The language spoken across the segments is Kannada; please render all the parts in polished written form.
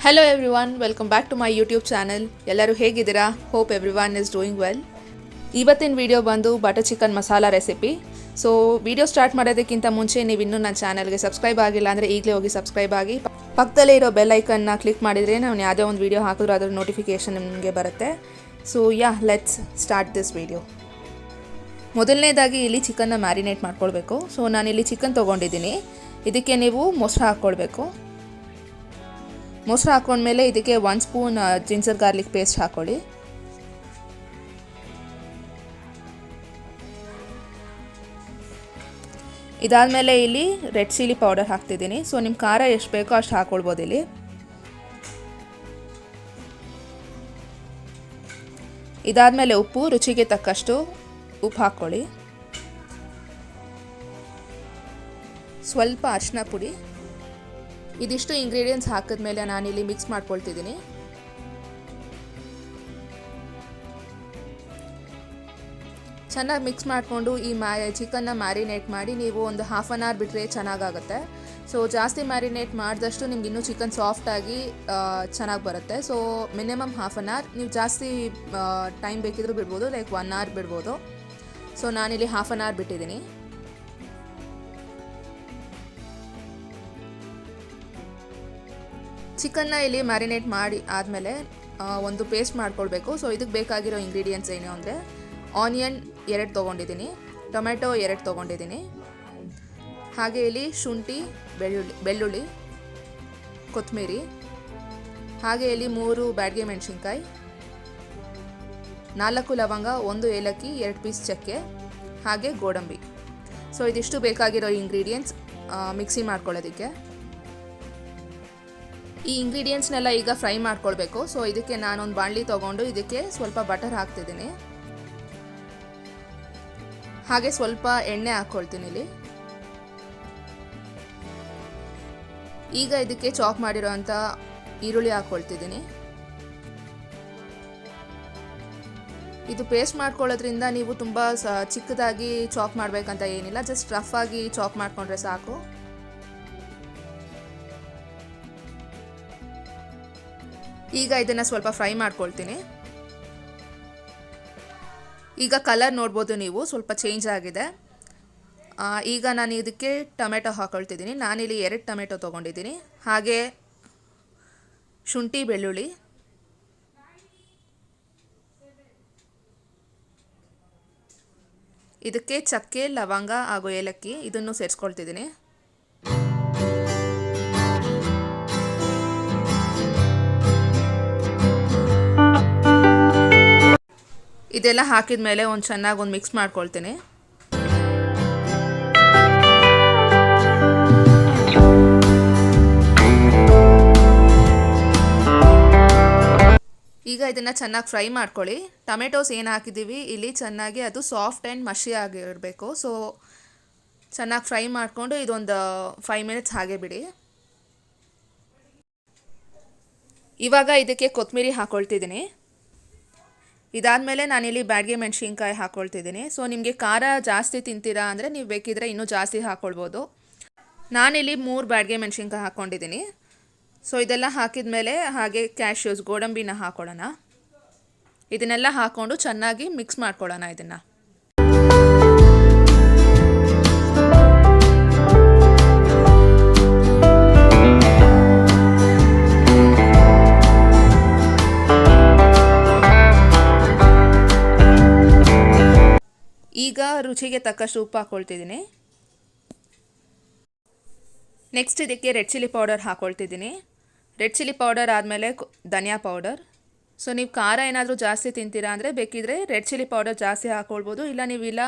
Hello everyone, welcome back to my YouTube channel. ಎಲ್ಲರೂ ಹೇಗಿದ್ದೀರಾ? Hope everyone is doing well. ಇವತ್ತಿನ ವಿಡಿಯೋ ಬಂದು butter chicken masala recipe. So video start ಮಾಡೋದಕ್ಕಿಂತ ಮುಂಚೆ ನೀವು ಇನ್ನೂ ನನ್ನ ಚಾನಲ್ಗೆ ಸಬ್ಸ್ಕ್ರೈಬ್ ಆಗಿಲ್ಲ ಅಂದರೆ ಈಗಲೇ ಹೋಗಿ ಸಬ್ಸ್ಕ್ರೈಬ್ ಆಗಿ ಪಕ್ಕದಲ್ಲೇ ಇರೋ ಬೆಲ್ ಐಕನ್ನ ಕ್ಲಿಕ್ ಮಾಡಿದರೆ ನಾನು ಯಾವುದೇ ಒಂದು ವಿಡಿಯೋ ಹಾಕಿದ್ರೂ ಅದರ ನೋಟಿಫಿಕೇಷನ್ ನಿಮಗೆ ಬರುತ್ತೆ. So let's start this video. ಮೊದಲನೇದಾಗಿ ಇಲ್ಲಿ ಚಿಕನ್ನ ಮ್ಯಾರಿನೇಟ್ ಮಾಡ್ಕೊಳ್ಬೇಕು. ಸೊ ನಾನಿಲ್ಲಿ ಚಿಕನ್ ತೊಗೊಂಡಿದ್ದೀನಿ. ಇದಕ್ಕೆ ನೀವು ಮೊಸರು ಹಾಕ್ಕೊಳ್ಬೇಕು. ಮೊಸರು ಹಾಕೊಂಡ್ಮೇಲೆ ಇದಕ್ಕೆ 1 ಸ್ಪೂನ್ ಜಿಂಜರ್ ಗಾರ್ಲಿಕ್ ಪೇಸ್ಟ್ ಹಾಕೊಳ್ಳಿ. ಇದಾದಮೇಲೆ ಇಲ್ಲಿ ರೆಡ್ ಚಿಲ್ಲಿ ಪೌಡರ್ ಹಾಕ್ತಿದ್ದೀನಿ. ಸೊ ನಿಮ್ಮ ಖಾರ ಎಷ್ಟು ಬೇಕೋ ಅಷ್ಟು ಹಾಕ್ಕೊಳ್ಬೋದು. ಇಲ್ಲಿ ಇದಾದಮೇಲೆ ಉಪ್ಪು, ರುಚಿಗೆ ತಕ್ಕಷ್ಟು ಉಪ್ಪು ಹಾಕ್ಕೊಳ್ಳಿ. ಸ್ವಲ್ಪ ಅರಿಶಿನ ಪುಡಿ. ಇದಿಷ್ಟು ಇಂಗ್ರೀಡಿಯೆಂಟ್ಸ್ ಹಾಕಿದ್ಮೇಲೆ ನಾನಿಲ್ಲಿ ಮಿಕ್ಸ್ ಮಾಡ್ಕೊಳ್ತಿದ್ದೀನಿ. ಚೆನ್ನಾಗಿ ಮಿಕ್ಸ್ ಮಾಡಿಕೊಂಡು ಈ ಚಿಕನ್ನ ಮ್ಯಾರಿನೇಟ್ ಮಾಡಿ ನೀವು ಒಂದು ಹಾಫ್ ಆನ್ ಅವರ್ ಬಿಟ್ಟರೆ ಚೆನ್ನಾಗಾಗುತ್ತೆ. ಸೊ ಜಾಸ್ತಿ ಮ್ಯಾರಿನೇಟ್ ಮಾಡಿದಷ್ಟು ನಿಮ್ಗೆ ಇನ್ನೂ ಚಿಕನ್ ಸಾಫ್ಟಾಗಿ ಚೆನ್ನಾಗಿ ಬರುತ್ತೆ. So minimum half an hour. ನೀವು ಜಾಸ್ತಿ ಟೈಮ್ ಬೇಕಿದ್ರೂ ಬಿಡ್ಬೋದು, ಲೈಕ್ 1 ಅವರ್ ಬಿಡ್ಬೋದು. ಸೊ ನಾನಿಲ್ಲಿ ಹಾಫ್ ಆನ್ ಅವರ್ ಬಿಟ್ಟಿದ್ದೀನಿ. ಚಿಕನ್ನ ಇಲ್ಲಿ ಮ್ಯಾರಿನೇಟ್ ಮಾಡಿ ಆದಮೇಲೆ ಒಂದು ಪೇಸ್ಟ್ ಮಾಡ್ಕೊಳ್ಬೇಕು. ಸೊ ಇದಕ್ಕೆ ಬೇಕಾಗಿರೋ ಇಂಗ್ರೀಡಿಯೆಂಟ್ಸ್ ಏನು ಅಂದರೆ ಆನಿಯನ್ 2 ತೊಗೊಂಡಿದ್ದೀನಿ, ಟೊಮೆಟೊ 2 ತೊಗೊಂಡಿದ್ದೀನಿ, ಹಾಗೆ ಇಲ್ಲಿ ಶುಂಠಿ, ಬೆಳ್ಳುಳ್ಳಿ, ಕೊತ್ತಂಬರಿ, ಹಾಗೆ ಇಲ್ಲಿ 3 ಬ್ಯಾಡಗೆ ಮೆಣಸಿನ್ಕಾಯಿ, 4 ಲವಂಗ, 1 ಏಲಕ್ಕಿ, 2 ಪೀಸ್ ಚಕ್ಕೆ, ಹಾಗೆ ಗೋಡಂಬಿ. ಸೊ ಇದಿಷ್ಟು ಬೇಕಾಗಿರೋ ಇಂಗ್ರೀಡಿಯೆಂಟ್ಸ್ ಮಿಕ್ಸಿ ಮಾಡ್ಕೊಳ್ಳೋದಕ್ಕೆ. ಈ ಇಂಗ್ರೀಡಿಯೆಂಟ್ಸ್ನೆಲ್ಲ ಈಗ ಫ್ರೈ ಮಾಡ್ಕೊಳ್ಬೇಕು. ಸೊ ಇದಕ್ಕೆ ನಾನೊಂದು ಬಾಣಲಿ ತೊಗೊಂಡು ಇದಕ್ಕೆ ಸ್ವಲ್ಪ ಬಟರ್ ಹಾಕ್ತಿದ್ದೀನಿ, ಹಾಗೆ ಸ್ವಲ್ಪ ಎಣ್ಣೆ ಹಾಕ್ಕೊಳ್ತೀನಿ ಇಲ್ಲಿ. ಈಗ ಇದಕ್ಕೆ ಚಾಪ್ ಮಾಡಿರೋಂಥ ಈರುಳ್ಳಿ ಹಾಕ್ಕೊಳ್ತಿದ್ದೀನಿ. ಇದು ಪೇಸ್ಟ್ ಮಾಡ್ಕೊಳ್ಳೋದ್ರಿಂದ ನೀವು ತುಂಬ ಚಿಕ್ಕದಾಗಿ ಚಾಪ್ ಮಾಡಬೇಕಂತ ಏನಿಲ್ಲ, ಜಸ್ಟ್ ರಫ್ ಆಗಿ ಚಾಪ್ ಮಾಡಿಕೊಂಡ್ರೆ ಸಾಕು. ಈಗ ಇದನ್ನು ಸ್ವಲ್ಪ ಫ್ರೈ ಮಾಡ್ಕೊಳ್ತೀನಿ. ಈಗ ಕಲರ್ ನೋಡ್ಬೋದು ನೀವು, ಸ್ವಲ್ಪ ಚೇಂಜ್ ಆಗಿದೆ. ಈಗ ನಾನು ಇದಕ್ಕೆ ಟೊಮೆಟೊ ಹಾಕ್ಕೊಳ್ತಿದ್ದೀನಿ. ನಾನಿಲ್ಲಿ 2 ಟೊಮೆಟೊ ತೊಗೊಂಡಿದ್ದೀನಿ, ಹಾಗೆ ಶುಂಠಿ, ಬೆಳ್ಳುಳ್ಳಿ, ಇದಕ್ಕೆ ಚಕ್ಕೆ, ಲವಂಗ ಹಾಗೂ ಏಲಕ್ಕಿ ಇದನ್ನು ಸೇರಿಸ್ಕೊಳ್ತಿದ್ದೀನಿ. ಇದೆಲ್ಲ ಹಾಕಿದ ಮೇಲೆ ಚೆನ್ನಾಗಿ ಮಿಕ್ಸ್ ಮಾಡ್ಕೊಳ್ತೀನಿ. ಈಗ ಇದನ್ನು ಚೆನ್ನಾಗಿ ಫ್ರೈ ಮಾಡ್ಕೊಳ್ಳಿ. ಟೊಮೆಟೊಸ್ ಏನು ಹಾಕಿದ್ದೀವಿ ಇಲ್ಲಿ ಚೆನ್ನಾಗಿ ಅದು ಸಾಫ್ಟ್ ಆ್ಯಂಡ್ ಮಷಿ ಆಗಿರಬೇಕು. ಸೊ ಚೆನ್ನಾಗಿ ಫ್ರೈ ಮಾಡಿಕೊಂಡು ಇದೊಂದು 5 ಮಿನಿಟ್ಸ್ ಹಾಗೆ ಬಿಡಿ. ಇವಾಗ ಇದಕ್ಕೆ ಕೊತ್ತಂಬರಿ ಹಾಕ್ಕೊಳ್ತಿದ್ದೀನಿ. ಇದಾದಮೇಲೆ ನಾನಿಲ್ಲಿ ಬ್ಯಾಡಗೆ ಮೆಣಸಿನ್ಕಾಯಿ ಹಾಕ್ಕೊಳ್ತಿದ್ದೀನಿ. ಸೊ ನಿಮಗೆ ಖಾರ ಜಾಸ್ತಿ ತಿಂತೀರಾ ಅಂದರೆ ನೀವು ಬೇಕಿದ್ರೆ ಇನ್ನೂ ಜಾಸ್ತಿ ಹಾಕ್ಕೊಳ್ಬೋದು. ನಾನಿಲ್ಲಿ 3 ಬ್ಯಾಡಗೆ ಮೆಣಸಿನ್ಕಾಯಿ ಹಾಕ್ಕೊಂಡಿದ್ದೀನಿ. ಸೊ ಇದೆಲ್ಲ ಹಾಕಿದ ಮೇಲೆ ಹಾಗೆ ಕ್ಯಾಶ್ಯೂಸ್, ಗೋಡಂಬಿನ ಹಾಕ್ಕೊಳ್ಳೋಣ. ಇದನ್ನೆಲ್ಲ ಹಾಕ್ಕೊಂಡು ಚೆನ್ನಾಗಿ ಮಿಕ್ಸ್ ಮಾಡ್ಕೊಳ್ಳೋಣ ಇದನ್ನು. ಈಗ ರುಚಿಗೆ ತಕ್ಕಷ್ಟು ಉಪ್ಪು ಹಾಕ್ಕೊಳ್ತಿದ್ದೀನಿ. ನೆಕ್ಸ್ಟ್ ಇದಕ್ಕೆ ರೆಡ್ ಚಿಲ್ಲಿ ಪೌಡರ್ ಹಾಕ್ಕೊಳ್ತಿದ್ದೀನಿ. ರೆಡ್ ಚಿಲ್ಲಿ ಪೌಡರ್ ಆದಮೇಲೆ ಧನಿಯಾ ಪೌಡರ್. ಸೊ ನೀವು ಖಾರ ಏನಾದರೂ ಜಾಸ್ತಿ ತಿಂತೀರಾ ಅಂದರೆ ಬೇಕಿದ್ರೆ ರೆಡ್ ಚಿಲ್ಲಿ ಪೌಡರ್ ಜಾಸ್ತಿ ಹಾಕ್ಕೊಳ್ಬೋದು, ಇಲ್ಲ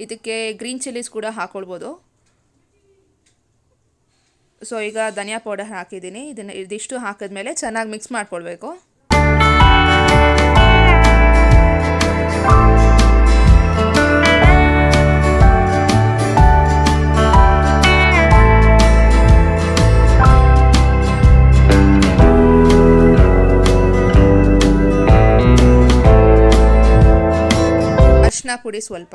ಇದಕ್ಕೆ ಗ್ರೀನ್ ಚಿಲ್ಲೀಸ್ ಕೂಡ ಹಾಕ್ಕೊಳ್ಬೋದು. ಸೊ ಈಗ ಧನಿಯಾ ಪೌಡರ್ ಹಾಕಿದ್ದೀನಿ. ಇದಿಷ್ಟು ಹಾಕಿದ್ಮೇಲೆ ಚೆನ್ನಾಗಿ ಮಿಕ್ಸ್ ಮಾಡ್ಕೊಳ್ಬೇಕು. ಅರಿಶಿನ ಪುಡಿ ಸ್ವಲ್ಪ.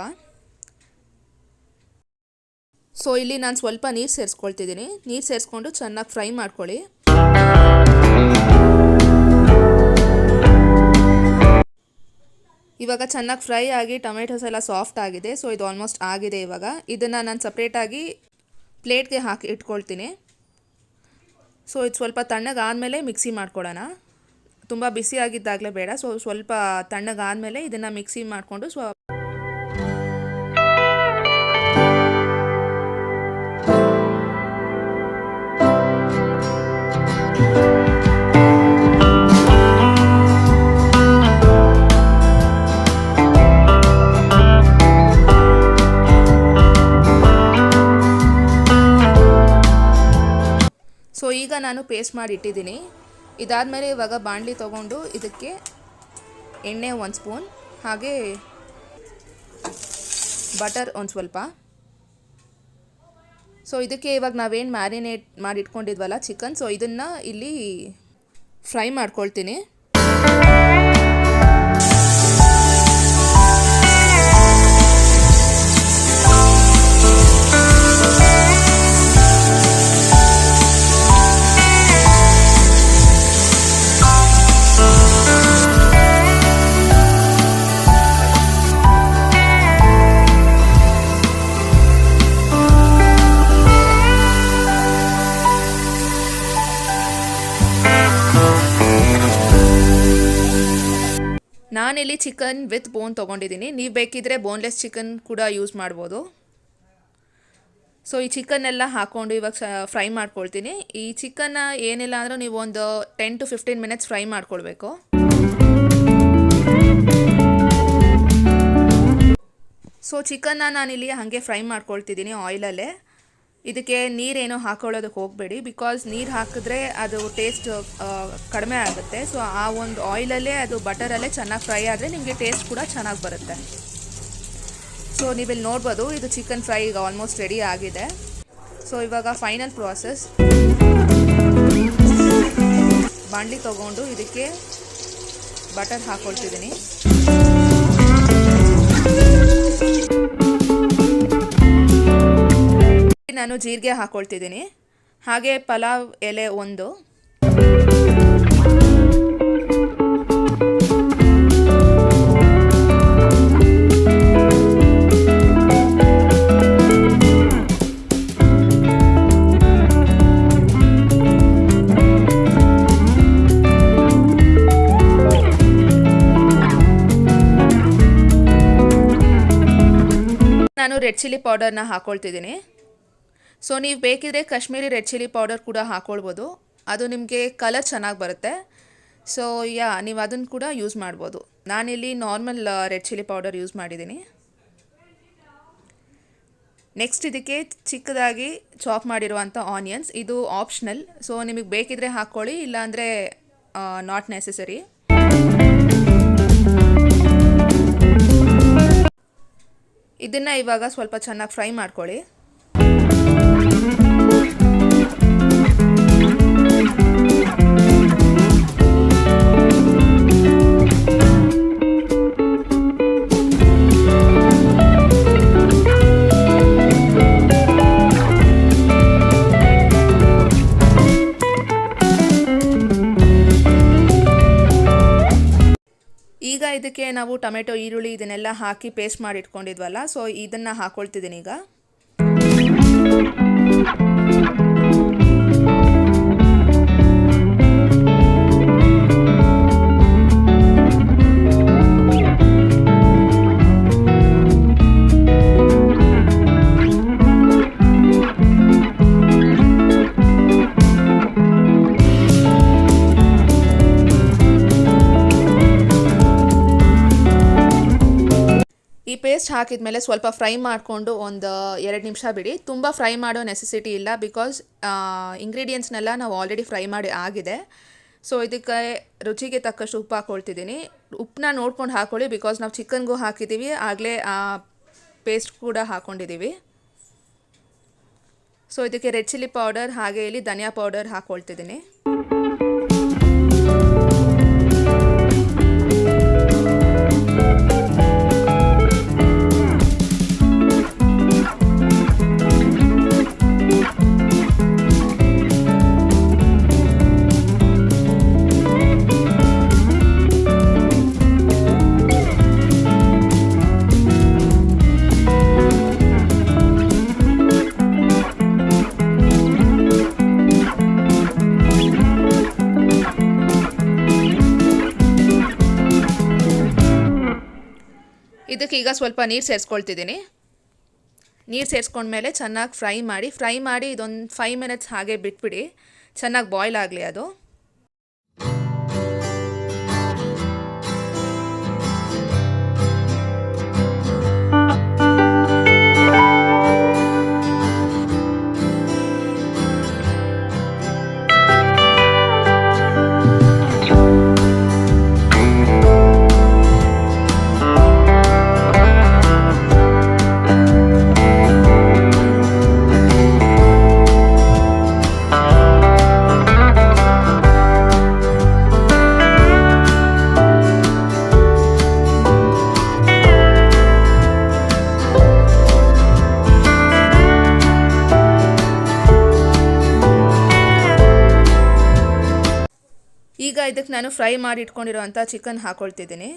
ಸೊ ಇಲ್ಲಿ ನಾನು ಸ್ವಲ್ಪ ನೀರು ಸೇರಿಸ್ಕೊಳ್ತಿದ್ದೀನಿ. ನೀರು ಸೇರಿಸ್ಕೊಂಡು ಚೆನ್ನಾಗಿ ಫ್ರೈ ಮಾಡ್ಕೊಳ್ಳಿ. ಇವಾಗ ಚೆನ್ನಾಗಿ ಫ್ರೈ ಆಗಿ ಟೊಮೆಟೊಸ್ ಎಲ್ಲ ಸಾಫ್ಟ್ ಆಗಿದೆ. ಸೊ ಇದು ಆಲ್ಮೋಸ್ಟ್ ಆಗಿದೆ. ಇವಾಗ ಇದನ್ನು ನಾನು ಸಪ್ರೇಟಾಗಿ ಪ್ಲೇಟ್ಗೆ ಹಾಕಿ ಇಟ್ಕೊಳ್ತೀನಿ. ಸೊ ಇದು ಸ್ವಲ್ಪ ತಣ್ಣಗಾದಮೇಲೆ ಮಿಕ್ಸಿ ಮಾಡ್ಕೊಳ್ಳೋಣ. ತುಂಬ ಬಿಸಿಯಾಗಿದ್ದಾಗಲೇ ಬೇಡ. ಸೊ ಸ್ವಲ್ಪ ತಣ್ಣಗಾದಮೇಲೆ ಇದನ್ನು ಮಿಕ್ಸಿ ಮಾಡಿಕೊಂಡು ಸೊ ಈಗ ನಾನು ಪೇಸ್ಟ್ ಮಾಡಿ ಇಟ್ಟಿದ್ದೀನಿ. ಇದಾದಮೇಲೆ ಇವಾಗ ಬಾಣಲಿ ತೊಗೊಂಡು ಇದಕ್ಕೆ ಎಣ್ಣೆ 1 ಸ್ಪೂನ್, ಹಾಗೆ ಬಟರ್ ಒಂದು ಸ್ವಲ್ಪ. ಸೊ ಇದಕ್ಕೆ ಇವಾಗ ನಾವೇನು ಮ್ಯಾರಿನೇಟ್ ಮಾಡಿ ಇಟ್ಕೊಂಡಿದ್ವಲ್ಲ ಚಿಕನ್, ಸೊ ಇದನ್ನು ಇಲ್ಲಿ ಫ್ರೈ ಮಾಡ್ಕೊಳ್ತೀನಿ. ನಾನಿಲ್ಲಿ ಚಿಕನ್ ವಿತ್ ಬೋನ್ ತೊಗೊಂಡಿದ್ದೀನಿ. ನೀವು ಬೇಕಿದ್ದರೆ ಬೋನ್ಲೆಸ್ ಚಿಕನ್ ಕೂಡ ಯೂಸ್ ಮಾಡ್ಬೋದು. ಸೊ ಈ ಚಿಕನ್ನೆಲ್ಲ ಹಾಕ್ಕೊಂಡು ಇವಾಗ ಫ್ರೈ ಮಾಡ್ಕೊಳ್ತೀನಿ. ಈ ಚಿಕನ್ನ ಏನಿಲ್ಲ ಅಂದರೂ ನೀವು ಒಂದು 10 to 15 ಮಿನಿಟ್ಸ್ ಫ್ರೈ ಮಾಡ್ಕೊಳ್ಬೇಕು. ಸೊ ಚಿಕನ್ನ ನಾನಿಲ್ಲಿ ಹಾಗೆ ಫ್ರೈ ಮಾಡ್ಕೊಳ್ತಿದ್ದೀನಿ ಆಯಿಲಲ್ಲೇ. ಇದಕ್ಕೆ ನೀರೇನೋ ಹಾಕೊಳ್ಳೋದಕ್ಕೆ ಹೋಗಬೇಡಿ, ಬಿಕಾಸ್ ನೀರು ಹಾಕಿದ್ರೆ ಅದು ಟೇಸ್ಟ್ ಕಡಿಮೆ ಆಗುತ್ತೆ. ಸೊ ಆ ಒಂದು ಆಯಿಲಲ್ಲೇ ಅದು ಬಟರಲ್ಲೇ ಚೆನ್ನಾಗಿ ಫ್ರೈ ಆದರೆ ನಿಮಗೆ ಟೇಸ್ಟ್ ಕೂಡ ಚೆನ್ನಾಗಿ ಬರುತ್ತೆ. ಸೊ ನೀವಿಲ್ಲಿ ನೋಡ್ಬೋದು ಇದು ಚಿಕನ್ ಫ್ರೈ ಈಗ ಆಲ್ಮೋಸ್ಟ್ ರೆಡಿ ಆಗಿದೆ. ಸೊ ಇವಾಗ ಫೈನಲ್ ಪ್ರಾಸೆಸ್, ಬಾಣಲಿ ತೊಗೊಂಡು ಇದಕ್ಕೆ ಬಟರ್ ಹಾಕ್ಕೊಳ್ತಿದ್ದೀನಿ. ನಾನು ಜೀರಿಗೆ ಹಾಕ್ಕೊಳ್ತಿದ್ದೀನಿ, ಹಾಗೆ ಪಲಾವ್ ಎಲೆ 1. ನಾನು ರೆಡ್ ಚಿಲ್ಲಿ ಪೌಡರ್ನ ಹಾಕ್ಕೊಳ್ತಿದ್ದೀನಿ. ಸೊ ನೀವು ಬೇಕಿದ್ರೆ ಕಾಶ್ಮೀರಿ ರೆಡ್ ಚಿಲ್ಲಿ ಪೌಡರ್ ಕೂಡ ಹಾಕ್ಕೊಳ್ಬೋದು, ಅದು ನಿಮಗೆ ಕಲರ್ ಚೆನ್ನಾಗಿ ಬರುತ್ತೆ. ಸೊ ನೀವು ಅದನ್ನು ಕೂಡ ಯೂಸ್ ಮಾಡ್ಬೋದು. ನಾನಿಲ್ಲಿ normal red chilli powder use ಮಾಡಿದ್ದೀನಿ. ನೆಕ್ಸ್ಟ್ ಇದಕ್ಕೆ ಚಿಕ್ಕದಾಗಿ ಚಾಪ್ ಮಾಡಿರುವಂಥ ಆನಿಯನ್ಸ್, ಇದು ಆಪ್ಷನಲ್. ಸೊ ನಿಮಗೆ ಬೇಕಿದ್ರೆ ಹಾಕ್ಕೊಳ್ಳಿ, ಇಲ್ಲಾಂದರೆ ನಾಟ್ ನೆಸೆಸರಿ. ಇದನ್ನು ಇವಾಗ ಸ್ವಲ್ಪ ಚೆನ್ನಾಗಿ ಫ್ರೈ ಮಾಡ್ಕೊಳ್ಳಿ. ಈಗ ಇದಕ್ಕೆ ನಾವು ಟೊಮೆಟೊ, ಈರುಳ್ಳಿ ಇದನ್ನೆಲ್ಲ ಹಾಕಿ ಪೇಸ್ಟ್ ಮಾಡಿ ಇಟ್ಕೊಂಡಿದ್ವಲ್ಲ, ಸೊ ಇದನ್ನು ಹಾಕ್ಕೊಳ್ತಿದ್ದೀನಿ ಈಗ. ಈ ಪೇಸ್ಟ್ ಹಾಕಿದ ಮೇಲೆ ಸ್ವಲ್ಪ ಫ್ರೈ ಮಾಡಿಕೊಂಡು ಒಂದು 2 ನಿಮಿಷ ಬಿಡಿ. ತುಂಬ ಫ್ರೈ ಮಾಡೋ ನೆಸೆಸಿಟಿ ಇಲ್ಲ, ಬಿಕಾಸ್ ಇಂಗ್ರೀಡಿಯೆಂಟ್ಸ್ನೆಲ್ಲ ನಾವು ಆಲ್ರೆಡಿ ಫ್ರೈ ಮಾಡಿ ಆಗಿದೆ. ಸೊ ಇದಕ್ಕೆ ರುಚಿಗೆ ತಕ್ಕಷ್ಟು ಉಪ್ಪು ಹಾಕ್ಕೊಳ್ತಿದ್ದೀನಿ. ಉಪ್ಪನ್ನ ನೋಡ್ಕೊಂಡು ಹಾಕ್ಕೊಳ್ಳಿ, ಬಿಕಾಸ್ ನಾವು ಚಿಕನ್ಗೂ ಹಾಕಿದ್ದೀವಿ, ಆಗಲೇ ಆ ಪೇಸ್ಟ್ ಕೂಡ ಹಾಕ್ಕೊಂಡಿದ್ದೀವಿ. ಸೊ ಇದಕ್ಕೆ ರೆಡ್ ಚಿಲ್ಲಿ ಪೌಡರ್ ಹಾಗೆ ಇಲ್ಲಿ ಧನಿಯಾ ಪೌಡರ್ ಹಾಕ್ಕೊಳ್ತಿದ್ದೀನಿ. ಇದಕ್ಕೆ ಈಗ ಸ್ವಲ್ಪ ನೀರು ಸೇರಿಸ್ಕೊಳ್ತಿದ್ದೀನಿ. ನೀರು ಸೇರಿಸ್ಕೊಂಡ್ಮೇಲೆ ಚೆನ್ನಾಗಿ ಫ್ರೈ ಮಾಡಿ ಇದೊಂದು 5 ಮಿನಿಟ್ಸ್ ಹಾಗೆ ಬಿಟ್ಬಿಡಿ, ಚೆನ್ನಾಗಿ ಬಾಯ್ಲ್ ಆಗಲಿ ಅದು. ಈಗ ಇದಕ್ಕೆ ನಾನು ಫ್ರೈ ಮಾಡಿ ಇಟ್ಕೊಂಡಿರೋಂಥ ಚಿಕನ್ ಹಾಕೊಳ್ತಿದ್ದೀನಿ.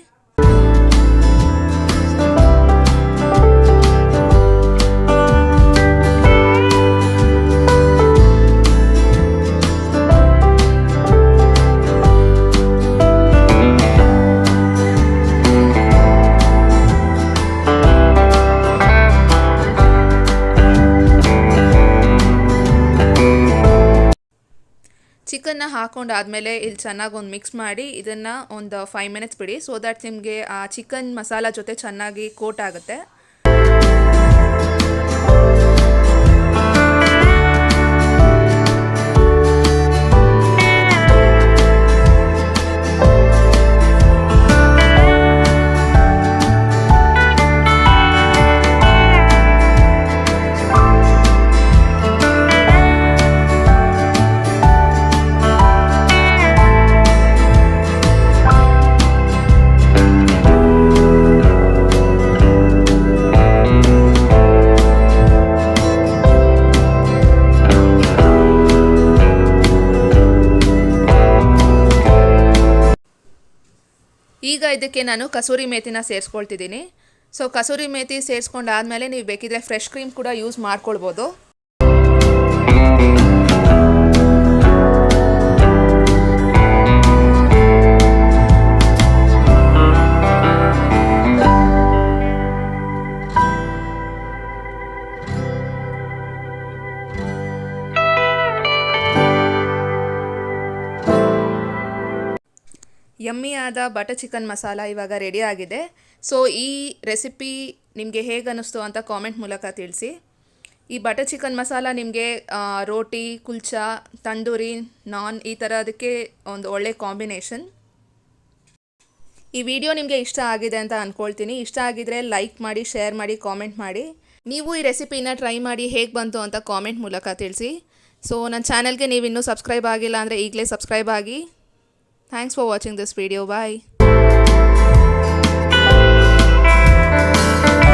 ಚಿಕನ್ನ ಹಾಕೊಂಡಾದಮೇಲೆ ಇಲ್ಲಿ ಚೆನ್ನಾಗಿ ಒಂದು ಮಿಕ್ಸ್ ಮಾಡಿ ಇದನ್ನು ಒಂದು 5 ಮಿನಿಟ್ಸ್ ಬಿಡಿ, ಸೊ ದ್ಯಾಟ್ ನಿಮಗೆ ಆ ಚಿಕನ್ ಮಸಾಲ ಜೊತೆ ಚೆನ್ನಾಗಿ ಕೋಟ್ ಆಗುತ್ತೆ. ಈಗ ಇದಕ್ಕೆ ನಾನು ಕಸೂರಿ ಮೇಥಿನ ಸೇರಿಸ್ಕೊಳ್ತಿದ್ದೀನಿ. ಸೊ ಕಸೂರಿ ಮೇಥಿ ಸೇರಿಸ್ಕೊಂಡಾದಮೇಲೆ ನೀವು ಬೇಕಿದ್ರೆ ಫ್ರೆಶ್ ಕ್ರೀಮ್ ಕೂಡ ಯೂಸ್ ಮಾಡ್ಕೊಳ್ಬೋದು. ಯಮ್ಮಿಯಾದ ಬಟರ್ ಚಿಕನ್ ಮಸಾಲ ಇವಾಗ ರೆಡಿ ಆಗಿದೆ. ಸೊ ಈ ರೆಸಿಪಿ ನಿಮಗೆ ಹೇಗೆ ಅನ್ನಿಸ್ತು ಅಂತ ಕಾಮೆಂಟ್ ಮೂಲಕ ತಿಳಿಸಿ. ಈ ಬಟರ್ ಚಿಕನ್ ಮಸಾಲ ನಿಮಗೆ ರೋಟಿ, ಕುಲ್ಚಾ, ತಂದೂರಿ, ನಾನ್ ಈ ಥರದಕ್ಕೆ ಒಂದು ಒಳ್ಳೆ ಕಾಂಬಿನೇಷನ್. ಈ ವಿಡಿಯೋ ನಿಮಗೆ ಇಷ್ಟ ಆಗಿದೆ ಅಂತ ಅಂದ್ಕೊಳ್ತೀನಿ. ಇಷ್ಟ ಆಗಿದರೆ ಲೈಕ್ ಮಾಡಿ, ಶೇರ್ ಮಾಡಿ, ಕಾಮೆಂಟ್ ಮಾಡಿ. ನೀವು ಈ ರೆಸಿಪಿನ ಟ್ರೈ ಮಾಡಿ ಹೇಗೆ ಬಂತು ಅಂತ ಕಾಮೆಂಟ್ ಮೂಲಕ ತಿಳಿಸಿ. ಸೊ ನನ್ನ ಚಾನಲ್ಗೆ ನೀವು ಇನ್ನೂ ಸಬ್ಸ್ಕ್ರೈಬ್ ಆಗಿಲ್ಲ ಅಂದರೆ ಈಗಲೇ ಸಬ್ಸ್ಕ್ರೈಬ್ ಆಗಿ. Thanks for watching this video. Bye.